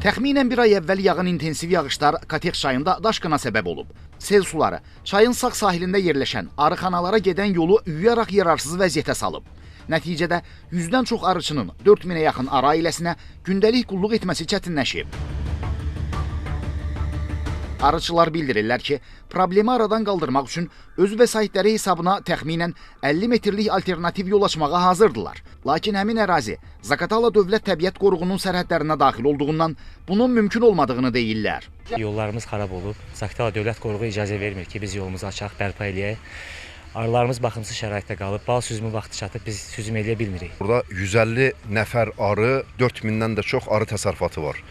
Təxminən bir ay əvvəl yağan intensiv yağışlar Katex çayında daşqına səbəb olub. Sel suları çayın sağ sahilində yerləşən arıxanalara gedən yolu yuyaraq yararsız vəziyyətə salıb. Nəticədə 100-dən çox arıçının 4000-ə yaxın arı ailəsinə gündəlik qulluq etməsi çətinləşib. Arıçılar bildirirlər ki, problemi aradan qaldırmaq üçün öz vəsaitləri hesabına təxminən 50 metrlik alternativ yol açmağa hazırdılar. Lakin həmin ərazi Zaqatala Dövlət Təbiət Qoruğunun sərhədlərinə daxil olduğundan bunun mümkün olmadığını deyirlər. Yollarımız xarab olub. Zaqatala Dövlət Qoruğu icazə vermir ki, biz yolumuzu açaq, bərpa eləyək. Arılarımız baxımsız şəraitdə qalıb, bal süzümü vaxtı çatıb, biz süzüm eləyə bilmirik. Burada 150 nəfər arı, 4000-dən də çox arı təsərrüfatı var.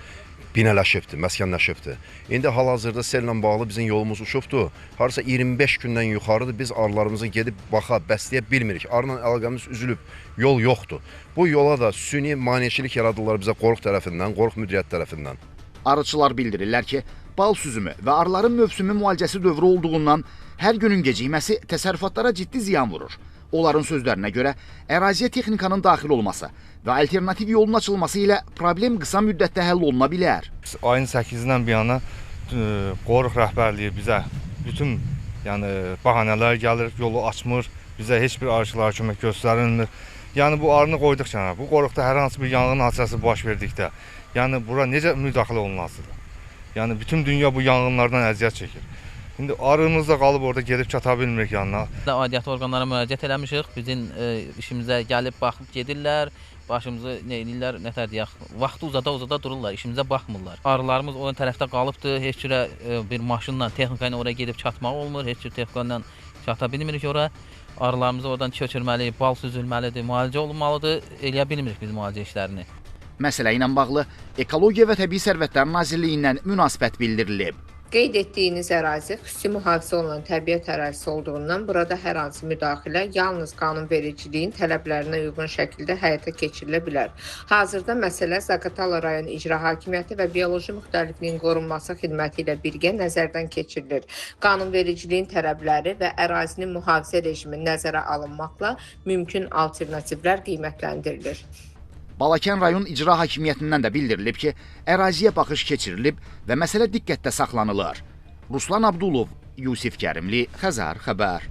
Binələşibdir, məskənləşibdir. İndi hal-hazırda sellə bağlı bizim yolumuz uçubdur. Harasa 25 gündən yuxarıdır, biz arılarımızı gedib baxa, bəsləyə bilmirik. Arıla əlaqəmiz üzülüb, yol yoxdur. Bu yola da süni maneçilik yaradırlar bizə qoruq tərəfindən, qoruq müdiriyyət tərəfindən. Arıçılar bildirirlər ki, bal süzümü və arıların mövsümü müalicəsi dövrü olduğundan hər günün gecikməsi təsərrüfatlara ciddi ziyan vurur. Onların sözlərinə görə əraziyə texnikanın daxil olması və alternativ yolun açılması ilə problem qısa müddətdə həll oluna bilər. Ayın 8-dən bir yana qoruq rəhbərliyi bizə bütün bəhanələr gəlir, yolu açmır, bizə heç bir arıçılara kömək göstərilmir. Bu arını qoyduq kənara. Bu qoruqda hər hansı bir yanğın hadisəsi baş verdikdə, bura necə müdaxilə olunasıdır? Bütün dünya bu yanğınlardan əziyyət çəkir. İndi arımız da qalıb orada gedib çata bilmirik yanına. Aidiyyatı orqanlara müraciət eləmişik. Bizim işimizə gəlib baxıb gedirlər. Başımızı nə edirlər, nətər deyək, vaxtı uzada dururlar, işimizə baxmırlar. Arılarımız o tərəfdə qalıbdır. Heç cürə bir maşınla, texnika ilə oraya gedib çatmaq olmur. Heç cür texnika ilə çata bilmirik ora. Arılarımızı oradan köçürməli, bal süzülməlidir, müalicə olunmalıdır. Eləyə bilmirik biz müalicə işlərini. Məsələ ilə bağlı Ekologiya və Təbii Sərvətlər Nazirliyindən münasibət bildirilib. Qeyd etdiyiniz ərazi xüsusi mühafizə olunan təbiət ərazisi olduğundan burada hər hansı müdaxilə yalnız qanunvericiliyin tələblərinə uyğun şəkildə həyata keçirilə bilər. Hazırda məsələ Zaqatala rayon İcra Hakimiyyəti və Bioloji Müxtəlifliyin Qorunması Xidməti ilə birgə nəzərdən keçirilir. Qanunvericiliyin tələbləri və ərazinin mühafizə rejimi nəzərə alınmaqla mümkün alternativlər qiymətləndirilir. Balakən rayon İcra Hakimiyyətindən də bildirilib ki, əraziyə baxış keçirilib və məsələ diqqətdə saxlanılır. Ruslan Abdulov, Yusif Kərimli, Xəzər xəbər.